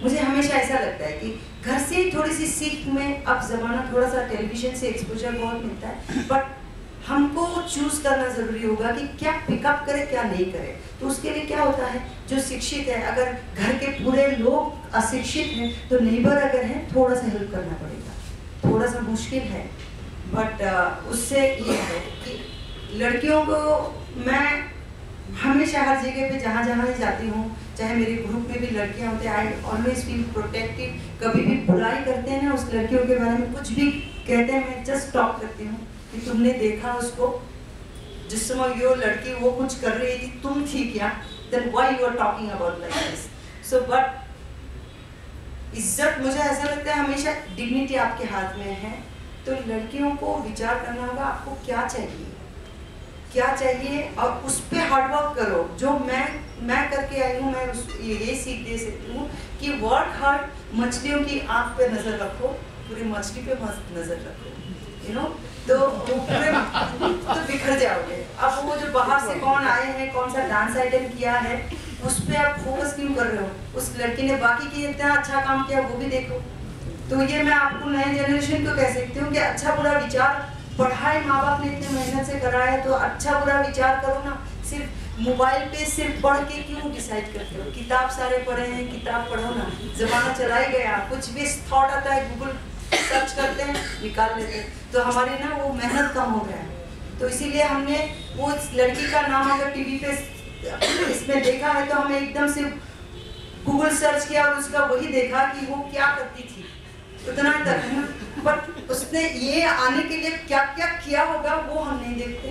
मुझे हमेशा ऐसा लगता है कि घर से थोड़ी सी सीख में, अब ज़माना थोड़ा सा टेलीविज़न से एक्सपोजर बहुत मिलता है, बट हमको चूज करना जरूरी होगा कि क्या पिकअप करे क्या नहीं करे। तो उसके लिए क्या होता है, जो शिक्षित है, अगर घर के पूरे लोग अशिक्षित हैं तो नेबर अगर है थोड़ा सा हेल्प करना पड़ेगा, थोड़ा सा मुश्किल है, बट उससे ये है कि लड़कियों को मैं हमेशा हर जगह पे जहाँ जहाँ जाती हूँ, चाहे मेरे ग्रुप में भी लड़कियाँ होते हैं, आई ऑलवेज फील प्रोटेक्टिव। कभी भी बुराई करते हैं ना उस लड़कियों के बारे में, कुछ भी कहते हैं, मैं जस्ट टॉक करती हूँ कि तुमने देखा उसको जिस समय वो लड़की वो कुछ कर रही थी, तुम थी क्या, then why you are talking about like this. So but इज्जत, मुझे ऐसा लगता है हमेशा डिग्निटी आपके हाथ में है। तो लड़कियों को विचार करना होगा आपको क्या चाहिए, क्या चाहिए, और उस पर हार्डवर्क करो। जो मैं करके आई हूँ, मैं ये सीख दे सकती हूँ कि वर्क हार्ड, मछलियों की आँख पे नज़र रखो, पूरी मछली पे नज़र रखो, यू नो, तो पूरे तो बिखर जाओगे। अब वो जो बाहर से कौन आए हैं, कौन सा डांस आइटम किया है, उस पर आप फोकस क्यों कर रहे हो? उस लड़की ने बाकी की इतना अच्छा काम किया वो भी देखो। तो ये मैं आपको नए जनरेशन को कह सकती हूँ कि अच्छा बुरा विचार, पढ़ाई माँ बाप ने इतने मेहनत से कराया, तो अच्छा बुरा विचार करो ना। सिर्फ मोबाइल पे सिर्फ पढ़ के क्यों डिसाइड करते हो? किताब सारे पढ़े हैं, किताब पढ़ो ना, जमाना चला ही गया। कुछ भी थॉट आता है गूगल सर्च करते हैं, निकाल लेते हैं। तो हमारी ना वो मेहनत कम हो गया है। तो इसीलिए हमने वो लड़की का नाम अगर टीवी पे इसमें देखा है तो हमें एकदम से गूगल सर्च किया और उसका वही देखा कि वो क्या करती थी, उतना तक है ना। बट उसने ये आने के लिए क्या क्या किया होगा वो हम नहीं देखते,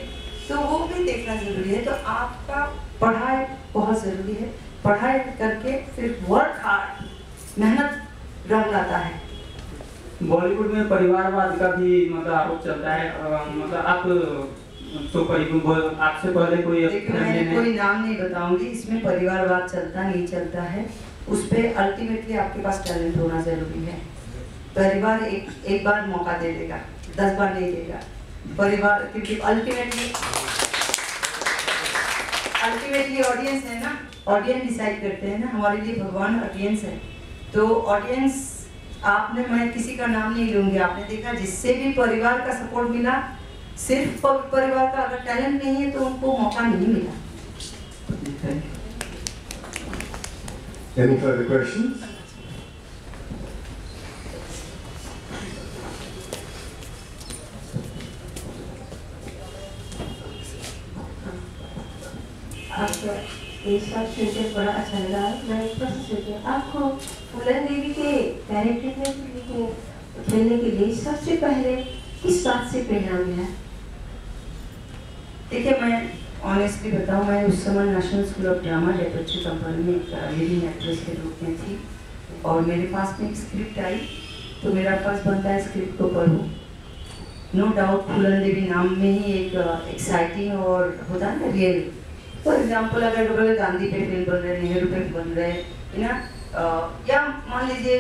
तो वो भी देखना जरूरी है। तो आपका पढ़ाई बहुत जरूरी है, पढ़ाई करके फिर वर्क हार्ड, मेहनत रंग लाता है। बॉलीवुड में परिवारवाद का भी मतलब आरोप चलता है, मतलब आप तो आपसे पहले कोई मैं कोई नाम नहीं बताऊंगी, इसमें परिवारवाद चलता नहीं चलता है, उस पर अल्टीमेटली आपके पास टैलेंट होना जरूरी है। परिवार एक बार मौका दे देगा, 10 बार नहीं देगा परिवार, क्योंकि अल्टीमेटली ऑडियंस है ना, ऑडियंस डिसाइड करते हैं ना, हमारे लिए भगवान ऑडियंस है। तो ऑडियंस आपने, मैं किसी का नाम नहीं लूंगी, आपने देखा जिससे भी परिवार का सपोर्ट मिला, सिर्फ परिवार का अगर टैलेंट नहीं है तो उनको मौका नहीं मिला। Any further questions? आपको ये सब सुनकर बड़ा अच्छा लगा। मैं एक प्रश्न सोची, आपको फूलन देवी के कैरेक्टर में खेलने के लिए सबसे पहले किस बात से प्रेरणा मिला? देखिए, मैं ऑनेस्टली बताऊँ, मैं उस समय national school of drama deputy company में एक लीडिंग एक्ट्रेस के रूप में थी, और मेरे पास में एक स्क्रिप्ट आई, तो मेरा फर्स्ट बनता है स्क्रिप्ट को पढ़ूँ। नो डाउट फूलन देवी नाम में ही एक एक्साइटिंग और होता है ना रियल, फॉर एग्जाम्पल अगर डबल गांधी पे फिल्म बन रहे, नेहरू पे बन रहे है ना, या मान लीजिए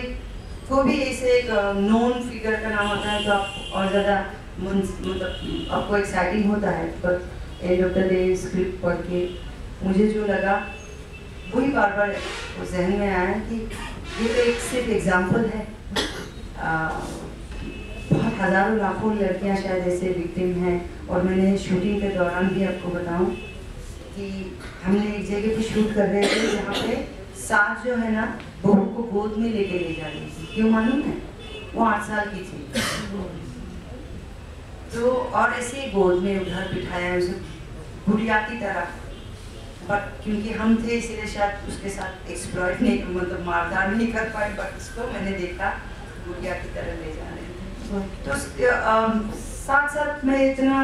कोई भी ऐसे एक नोन फिगर का नाम होता है, तो आप और ज़्यादा मतलब आपको एक्साइटिंग होता है। पर end of the day script पढ़ के मुझे जो लगा वही बार बार जहन में आया कि ये तो एक सिर्फ एग्जाम्पल है, बहुत हज़ारों लाखों लड़कियां शायद ऐसे विक्टिम हैं। और मैंने शूटिंग के दौरान भी आपको बताऊं कि हमने एक जगह पे शूट कर रहे थे जहाँ पे सास जो है ना बहू को गोद में लेके ले जा रही थी, क्यों मालूम है? वो 8 साल की थी, तो और ऐसे ही गोद में उधर बिठाया उसे गुड़िया की तरह, बट क्योंकि हम थे इसलिए शायद उसके साथ एक्सप्लॉइट नहीं, मतलब मारधार नहीं कर पाए, बट उसको मैंने देखा गुड़िया की तरह ले जा रहे थे। तो साथ साथ मैं इतना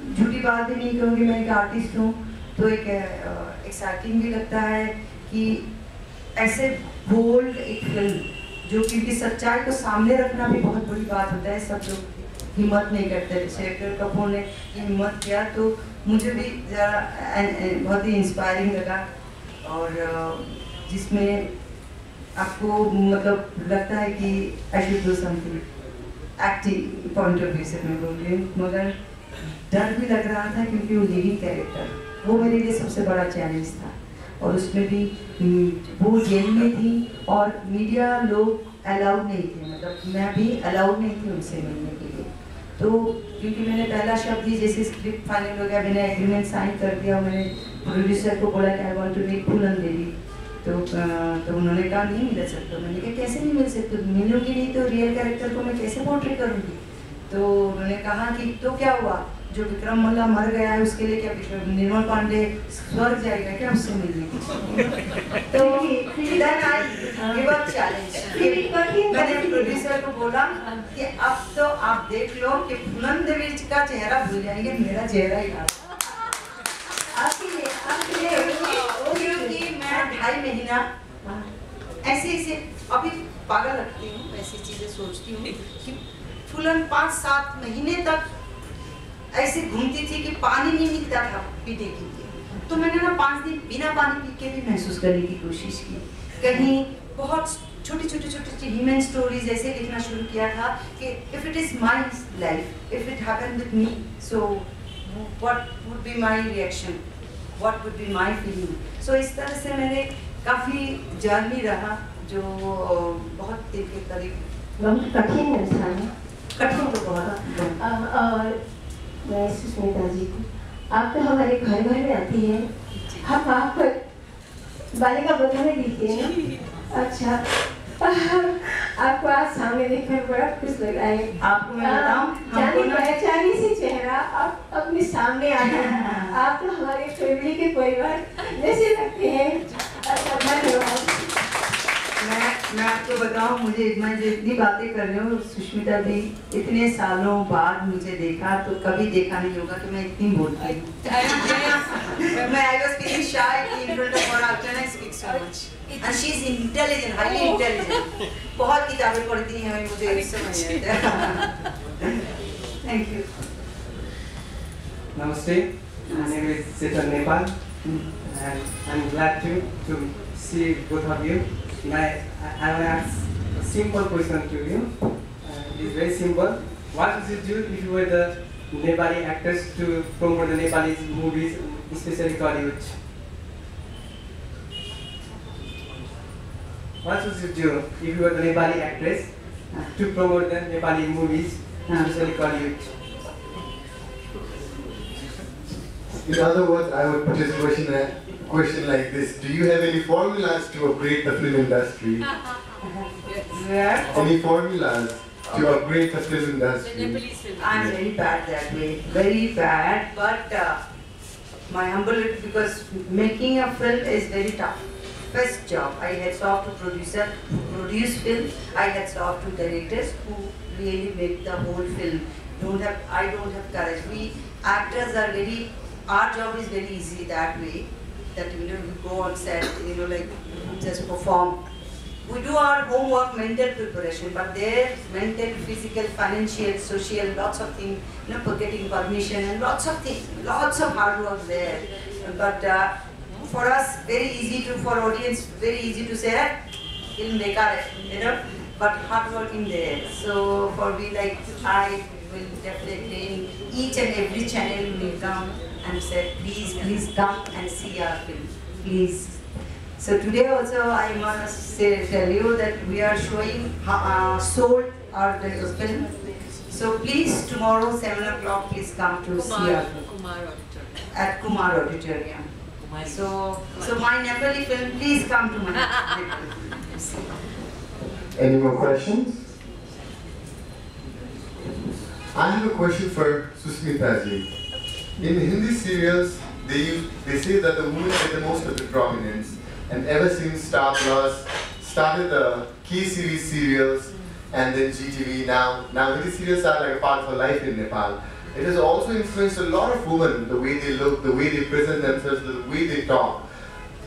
झूठी बात भी नहीं कहूँगी, मैं एक आर्टिस्ट हूँ, तो एक एक्साइटिंग भी लगता है कि ऐसे बोल्ड एक फिल्म जो क्योंकि सच्चाई को सामने रखना भी बहुत बड़ी बात होता है, सब लोग हिम्मत नहीं करते। जैसे कपूर ने हिम्मत किया, तो मुझे भी ज़रा बहुत ही इंस्पायरिंग लगा, और जिसमें आपको मतलब लगता है कि I should do something acting point of view से मैं बोल रही हूँ, मगर डर भी लग रहा था क्योंकि वो लिविंग कैरेक्टर, वो मेरे लिए सबसे बड़ा चैलेंज था। और उसमें भी वो जेल में थी और मीडिया लोग अलाउड नहीं थे, मतलब मैं भी अलाउड नहीं थी उनसे मिलने के लिए। तो क्योंकि मैंने पहला शब्द ही जैसे स्क्रिप्ट फाइनल हो गया, मैंने एग्रीमेंट साइन कर दिया, मैंने प्रोड्यूसर को बोला कि आई वांट टू मेक फूलन देवी, तो उन्होंने कहा नहीं मिल सकता। मैंने कहा कैसे नहीं मिल सकते, मिलोगी नहीं तो रियल कैरेक्टर को मैं कैसे पोर्ट्रे करूँगी। तो उन्होंने कहा कि तो क्या हुआ, जो विक्रम मल्ला मर गया है उसके लिए क्या निर्मल पांडे स्वर्ग जाएगा क्या उससे मिलने। तो मैंने प्रोड्यूसर को बोला कि अब तो आप देख लो कि फूलन देवी का चेहरा भूल जाएंगे, मेरा चेहरा ही याद। क्योंकि मैं 2.5 महीना ऐसे अभी पागल लगती हूँ, ऐसी चीजें सोचती हूँ कि फूलन 5-7 महीने तक ऐसे घूमती थी कि पानी नहीं मिलता था पीने के लिए। तो मैंने ना 5 दिन बिना पानी पी के भी महसूस करने की कोशिश की। कहीं बहुत छोटी ह्यूमन स्टोरीज ऐसे लिखना शुरू किया था कि if it is my life, if it happened with me, so what would be my reaction, what would be my feeling. So इस तरह से मेरे काफ़ी जर्नी रहा जो बहुत दिन के करीब। बहुत कठिन इंसान है, कठिन तो बहुत। और मैं सुष्मिता जी को, आप तो हमारे घर में आती है, हम आपको बालिका बधाई देते हैं। अच्छा, आपको आज सामने देखकर बड़ा खुश लग रहा है। आपको मैं बताऊं, जानी पहचानी से चेहरा आप अपने सामने आ गया। आप तो हमारे फैमिली के परिवार जैसे लगते हैं। अच्छा, धन्यवाद। मैं आपको बताऊं, मुझे मैं जो इतनी बातें कर रही हूँ, सुष्मिता भी इतने सालों बाद मुझे देखा तो कभी देखा नहीं होगा कि मैं इतनी बोलती हूँ। मैं I was feeling shy in front of her after I speak so much, and she is intelligent, highly intelligent. बहुत किताबें पढ़ती हैं, मुझे समझ आता है। Thank you. Namaste. My name is Chetan Nepal, and I'm glad to see both of you. I will ask a simple question to you. It is very simple. What would you do if you were the Nepali actors to promote the Nepali movies, especially Tollywood? What would you do if you were the Nepali actress to promote the Nepali movies, especially Tollywood? In other words, I would put this question like this: do you have any formulas to upgrade the film industry? Any formulas to upgrade the film industry? I'm very bad that way, very bad. But my humble, because making a film is very tough. First job, I hats off to producer who produce film. I hats off to directors who really make the whole film. I don't have courage. We actors are our job is very easy that way. That we go on set, like just perform. We do our homework, mental preparation, but their mental, physical, financial, social, lots of things, getting permission and lots of things, lots of hard work there. But for us, very easy for audience, very easy to say, film dekha, but hard work in there. So for me, like I will definitely in each and every channel will come and said, please come and see our film, please. So today also I must tell you that we are showing Soul, our film. So please tomorrow 7 o'clock, please come to see our film at Kumar Auditorium. So my Nepali film, please come to my Any more questions? I have a question for Susmita ji. In Hindi serials, they say that the women get the most of the prominence, and ever since Star Plus started the K-series serials and then GTV, now Hindi serials are like a part of our life in Nepal. It has also influenced a lot of women, the way they look, the way they present themselves, the way they talk.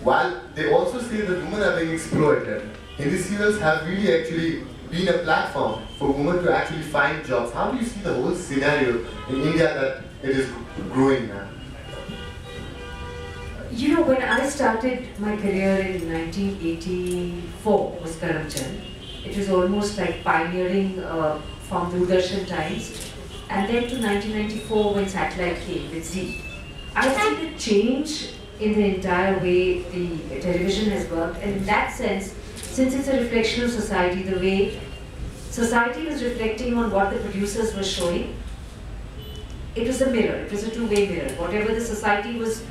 While they also say that women are being exploited, Hindi serials have really actually been a platform for women to actually find jobs. How do you see the whole scenario in India that it is growing now? When I started my career in 1984 was Karamchand. It was almost like pioneering from Doordarshan times. And then to 1994 when satellite came with Z. I see the change in the entire way the television has worked, and in that sense, since it's a reflection of society, the way society was reflecting on what the producers were showing, it was a mirror. It was a two-way mirror. Whatever the society was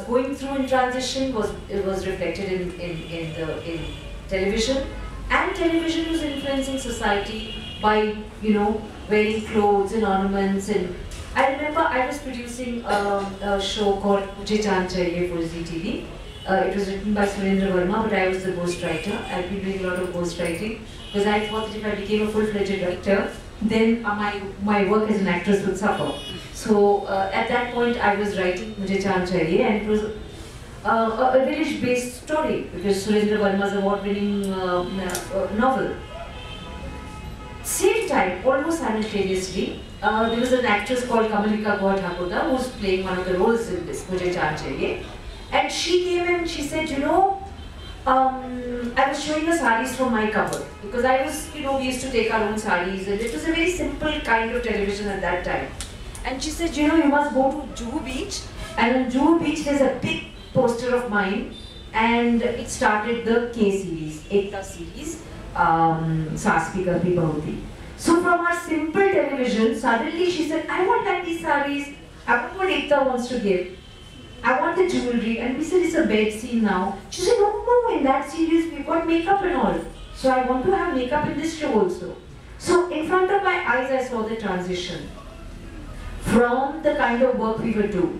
going through in transition was reflected in television, and television was influencing society by wearing clothes and ornaments. And I remember I was producing a show called Mujhe Chand Chahiye for ZTV. It was written by Surendra Verma, but I was the ghostwriter. I've been doing a lot of ghostwriting because I thought that if I became a full-fledged actor, then my work as an actress would suffer. So at that point, I was writing Mujhe Chand Chahiye, and it was a village-based story because Surendra Verma's award-winning novel. Same time, almost simultaneously, there was an actress called Kamalika Gaur Thakurda who was playing one of the roles in this Mujhe Chand Chahiye. And she came and she said, I was showing her sarees from my cupboard because I was, we used to take our own sarees, and it was a very simple kind of television at that time. And she said, you must go to Juhu Beach, and on Juhu Beach there's a big poster of mine, and it started the K series, Ekta series, Saas Bhi Kabhi Bahu Thi. So from our simple television, suddenly she said, I want like these sarees, I want what Ekta wants to give. I want the jewelry, and we said it's a bed scene now. She said, no, in that series we've got makeup and all. So I want to have makeup in this show also. So in front of my eyes I saw the transition from the kind of work we would do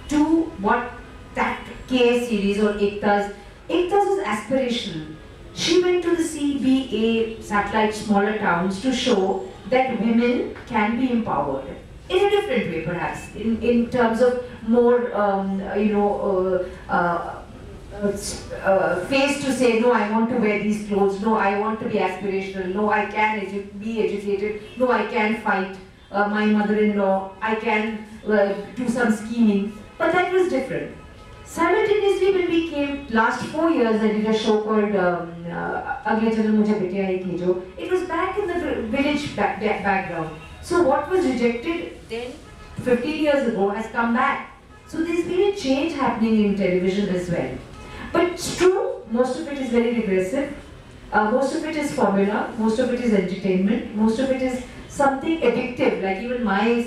to what that K series or Ekta's was aspirational. She went to the CBA satellite smaller towns to show that women can be empowered. In a different way, perhaps, in terms of more, face to say, no, I want to wear these clothes, no, I want to be aspirational, no, I can be educated, no, I can fight my mother-in-law, I can do some scheming, but that was different. Simultaneously, when we came, last 4 years, I did a show called Agle Chalo Mujhe Betiya Hai Khijo. It was back in the village background. So what was rejected then 15 years ago has come back. So there's been a change happening in television as well. But it's true, most of it is very regressive. Most of it is formula, most of it is entertainment, most of it is something addictive. Like even my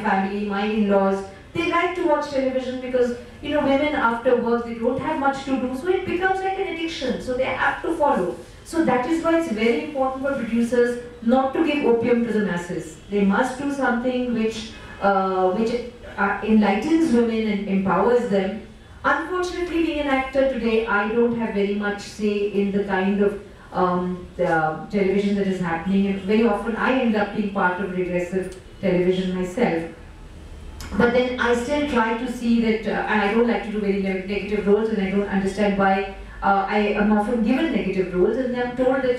family, my in-laws, they like to watch television because women after work, they don't have much to do. So it becomes like an addiction. So they have to follow. So that is why it's very important for producers not to give opium to the masses. They must do something which enlightens women and empowers them. Unfortunately, being an actor today, I don't have very much say in the kind of the television that is happening, and very often I end up being part of regressive television myself. But then I still try to see that, and I don't like to do very negative roles, and I don't understand why I am often given negative roles, and I'm told that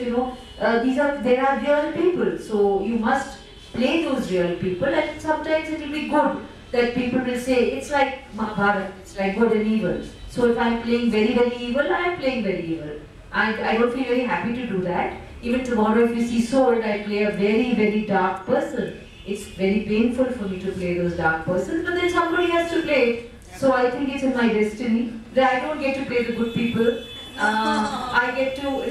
there are real people, so you must play those real people, and sometimes it will be good that people will say it's like Mahabharata, it's like good and evil. So if I'm playing very, very evil, I am playing very evil. I don't feel very happy to do that. Even tomorrow, if you see Sword, I play a very, very dark person. It's very painful for me to play those dark persons, but then somebody has to play it. So I think it's in my destiny that I don't get to play the good people. I get to,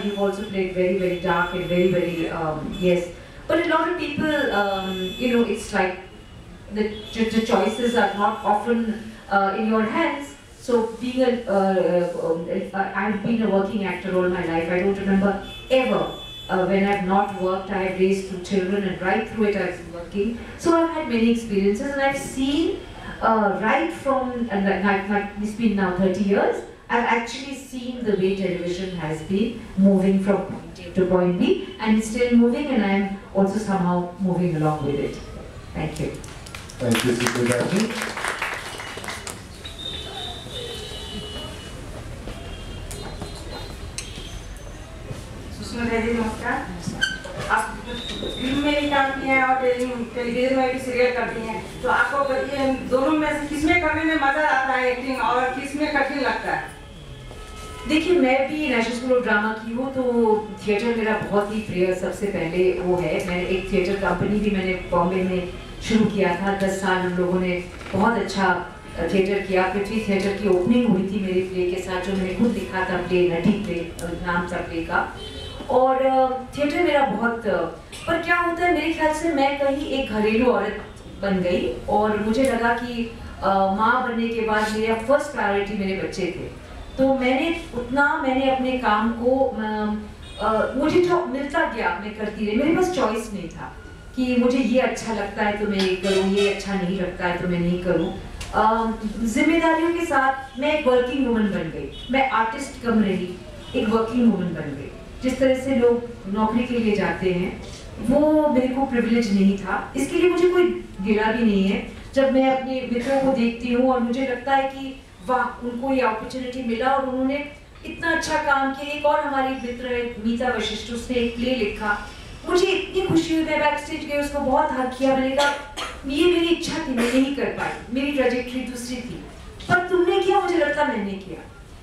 you've also played very, very dark and very, very, yes. But a lot of people, it's like the choices are not often in your hands. So being I've been a working actor all my life. I don't remember ever when I've not worked, I have raised 2 children, and right through it I've been working. So I've had many experiences, and I've seen right from, and it's been now 30 years, I've actually seen the way television has been moving from point A to point B, and it's still moving, and I'm also somehow moving along with it. Thank you. Thank you, Sushmita. Sushmita जी नमस्कार। आप film में भी काम किए हैं और television में भी सीरियल करती हैं, तो आपको ये दोनों में से किसमें करने में मजा आता है एक्टिंग, और किसमें कठिन लगता है? देखिए, मैं भी नेशनल स्कूल ऑफ ड्रामा की हूँ, तो थिएटर मेरा बहुत ही प्रिय सबसे पहले वो है। मैंने एक थिएटर कंपनी भी मैंने बॉम्बे में शुरू किया था। 10 साल हम लोगों ने बहुत अच्छा थिएटर किया। पृथ्वी थिएटर की ओपनिंग हुई थी मेरे प्ले के साथ, जो मैंने खुद लिखा था, प्ले नटी प्ले नाम था प्ले का। और थिएटर मेरा बहुत, पर क्या होता है मेरे ख्याल से, मैं कहीं एक घरेलू औरत बन गई और मुझे लगा कि माँ बनने के बाद मेरा फर्स्ट प्रायोरिटी मेरे बच्चे थे। तो मैंने अपने काम को मुझे जो मिलता गया मैं करती रही। मेरे पास चॉइस नहीं था कि मुझे ये अच्छा लगता है तो मैं ये करूँ, ये अच्छा नहीं लगता है तो मैं नहीं करूँ। जिम्मेदारियों के साथ मैं एक वर्किंग वुमन बन गई। मैं आर्टिस्ट कम रही, एक वर्किंग वुमन बन गई। जिस तरह से लोग नौकरी के लिए जाते हैं वो मेरे को प्रिविलेज नहीं था। इसके लिए मुझे कोई गिला भी नहीं है। जब मैं अपने मित्रों को देखती हूँ और मुझे लगता है कि वाह, उनको ये अपॉर्चुनिटी मिला और उन्होंने इतना अच्छा काम किया। एक और हमारी मित्र है मीता वशिष्ठ, उसने एक प्ले लिखा, मुझे इतनी खुशी हुई। मैं बैक स्टेज गई, उसको बहुत हक किया। मैंने कहा ये मेरी इच्छा थी, मैं नहीं कर पाई, मेरी ट्रेजेक्टरी दूसरी थी, पर तुमने किया, मुझे लगता मैंने किया।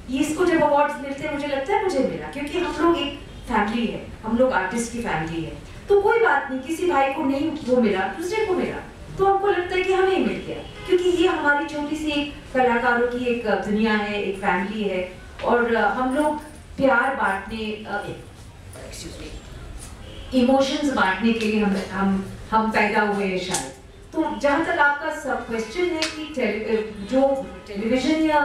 ये इसको जब अवार्ड्स मिलते हैं मुझे लगता है मुझे मिला, क्योंकि हम लोग एक फैमिली है, हम लोग आर्टिस्ट की फैमिली है। तो कोई बात नहीं, किसी भाई को नहीं वो मिला, दूसरे को मिला, तो हमको लगता है कि हमें मिल गया, क्योंकि ये हमारी छोटी सी एक कलाकारों की एक दुनिया है, एक फैमिली है। और हम लोग प्यार बांटने, इमोशंस बांटने के लिए हम पैदा हुए हैं शायद। तो जहाँ तक आपका सब क्वेश्चन है कि जो टेलीविजन या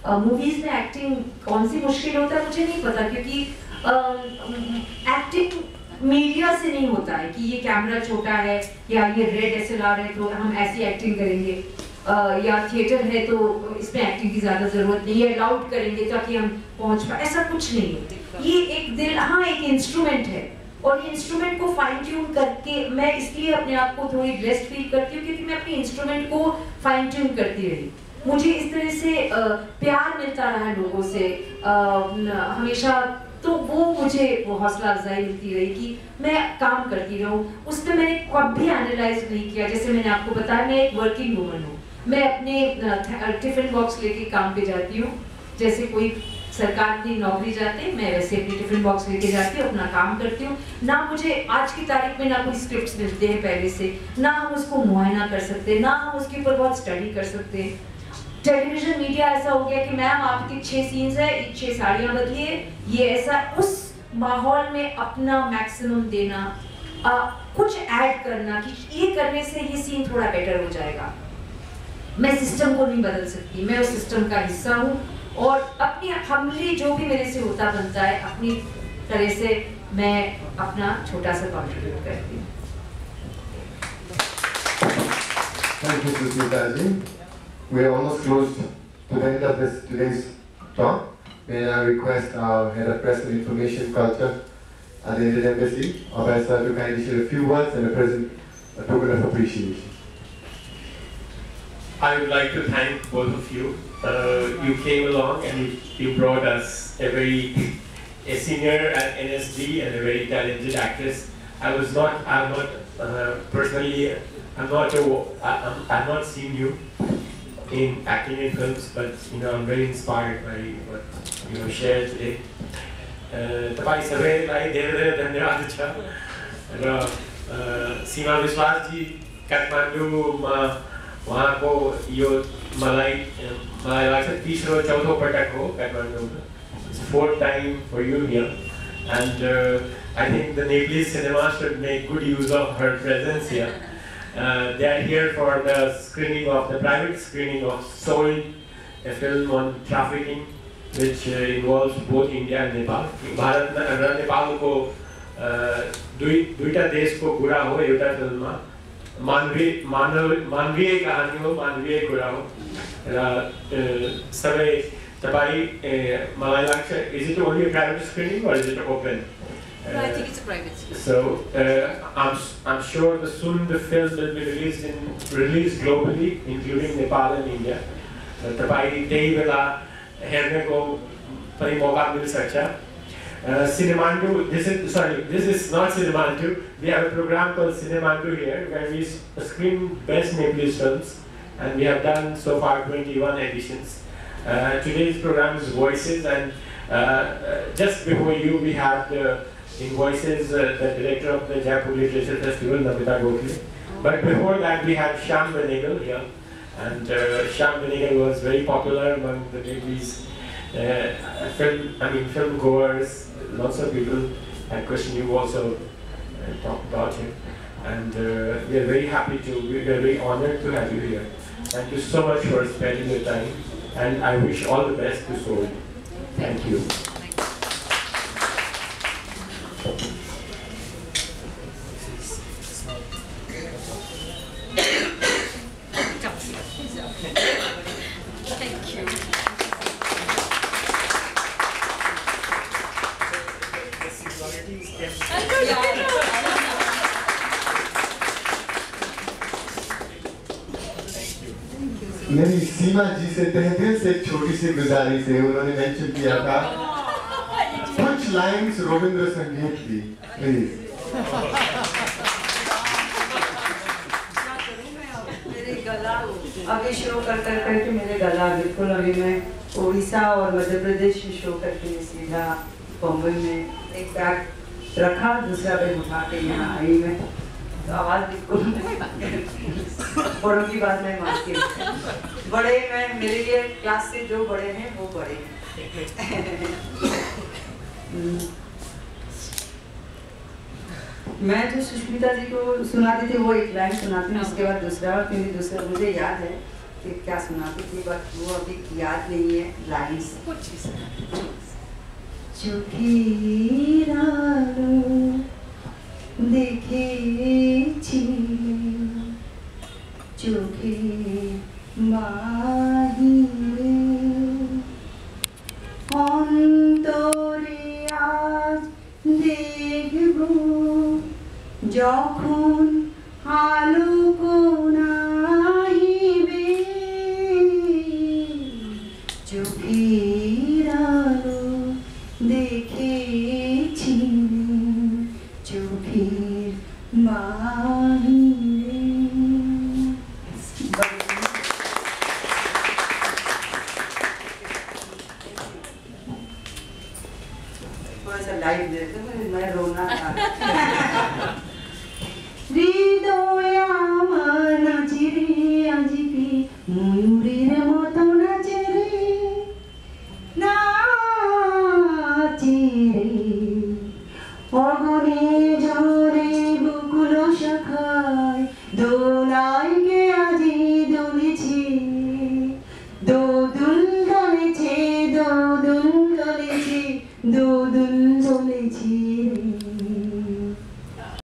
मूवीज में एक्टिंग कौन सी मुश्किल होता है, मुझे नहीं पता, क्योंकि एक्टिंग मीडिया से नहीं होता है कि ये कैमरा छोटा है या ये रेड SLR है तो हम ऐसी एक्टिंग करेंगे, या थिएटर है तो इसमें एक्टिंग की ज़्यादा ज़रूरत नहीं है, लाउड करेंगे ताकि हम पहुंच पाए, ऐसा कुछ नहीं है। ये एक दिल, हाँ, एक इंस्ट्रूमेंट है और ये इंस्ट्रूमेंट को फाइन ट्यून करके मैं इसलिए अपने आप को थोड़ी ब्लेस्ड फील करती हूँ क्योंकि मैं अपने इंस्ट्रूमेंट को फाइन ट्यून करती रही। मुझे इस तरह से प्यार मिलता रहा लोगों से हमेशा, तो वो मुझे हौसला अफजाई मिलती रही कि मैं काम करती रहूँ। उसमें मैंने कभी एनालाइज नहीं किया। जैसे मैंने आपको बताया, मैं एक वर्किंग वूमन हूँ, मैं अपने टिफिन बॉक्स लेके काम पे जाती हूँ। जैसे कोई सरकार की नौकरी जाते हैं, मैं वैसे अपनी टिफिन बॉक्स लेके जाती हूँ, अपना काम करती हूँ। ना मुझे आज की तारीख में ना कोई स्क्रिप्ट्स मिलते हैं पहले से, ना हम उसको मुआयना कर सकते, ना हम उसके ऊपर बहुत स्टडी कर सकते हैं। टेलीविजन मीडिया ऐसा हो गया कि मैम आपकी 6 सीन्स है, 6 साड़ियाँ बदलिए, ये ऐसा, उस माहौल में अपना मैक्सिमम देना, कुछ ऐड करना कि ये करने से ये सीन थोड़ा बेटर हो जाएगा। मैं सिस्टम को नहीं बदल सकती, मैं उस सिस्टम का हिस्सा हूँ और अपनी हमली जो भी मेरे से होता बनता है अपनी तरह से मैं अपना छोटा सा कॉन्ट्रीब्यूट करती हूँ। Thank you, Susmita ji. We are almost close to the end of today's talk. May I request our Head of Press and Information Culture at the Indian Embassy, Abhay to kindly share a few words and a token of appreciation. I would like to thank both of you. You came along and you brought us a singer at NSD and a very talented actress. I'm not personally, I've not seen you in acting in films, but I'm very inspired by what you shared today. तपाईं सबैलाई धेरै धेरै धन्यवाद छ र सीमा विश्वास जी काठमाडौँमा उहाँको यो मलाई लाग्छ तीसरो चौथो पटक हो काठमाडौँमा. It's the 4th time for you here, and I think the Nepalese cinema should make good use of her presence here. They are here for the private screening of Soul, a film on trafficking, which involves both India and Nepal. Bharat र नेपालको दुईटा देशको कुरा हो एउटा फिल्ममा. मानवीय कहानी हो, मानवीय कुरा हो र सबै तपाईँ मलाई लाग्छ, is it only a private screening or is it open? No, I think it's a private screening. So I'm sure that soon the film will be released globally, including Nepal and India. तपाईँ त्यही बेला हेर्नेको पनि मौका मिल सक्छ. Cinemandu, this is not Cinemandu. We have a program called Cinemandu here where we screen best Nepalese films, and we have done so far 21 editions. Today's program is Voices, and just before you we have in Voices the director of the Jaipur Literature Festival, Namita Gokhale. But before that we had Shyam Benegal here, and Shyam Benegal was very popular among the Nepalese film goers. Lots of people had questioned you also talked about him. and we are very happy to, we are very honored to have you here. Thank you so much for spending your time, and I wish all the best to Seoul. Thank you. मेरी सीमा जी से तहे दिल से एक छोटी सी गुजारिश है, उन्होंने मेंशन किया था कुछ लाइंस रविंद्र संगीत की, प्लीज। मेरे गला अभी शो करके मेरे गला बिल्कुल, अभी मैं उड़ीसा और मध्य प्रदेश में शो करके सीधा बॉम्बे में एक बैग रखा, दूसरा बैग उठा के यहाँ आई मैं, तो आवाज़ बिल्कुल बड़ों की बात मैं मानती हूँ। बड़े मैं, मेरे लिए क्लास से जो बड़े हैं वो बड़े हैं। मैं जो सुष्मिता जी को सुनाती थी वो एक लाइन सुनाती हूँ, उसके बाद दूसरा, क्योंकि दूसरा मुझे याद है कि क्या सुनाती थी, बट वो अभी याद नहीं है लाइन्स। देखे चोखे माहिरे অন্তরে আজ দেখব যখন আলোক নাহিবে চোখের আলো দেখেছি চোখের মাহিরে। लाइव देते मैं रोना था। हृदय আমার নাচিরে আজকে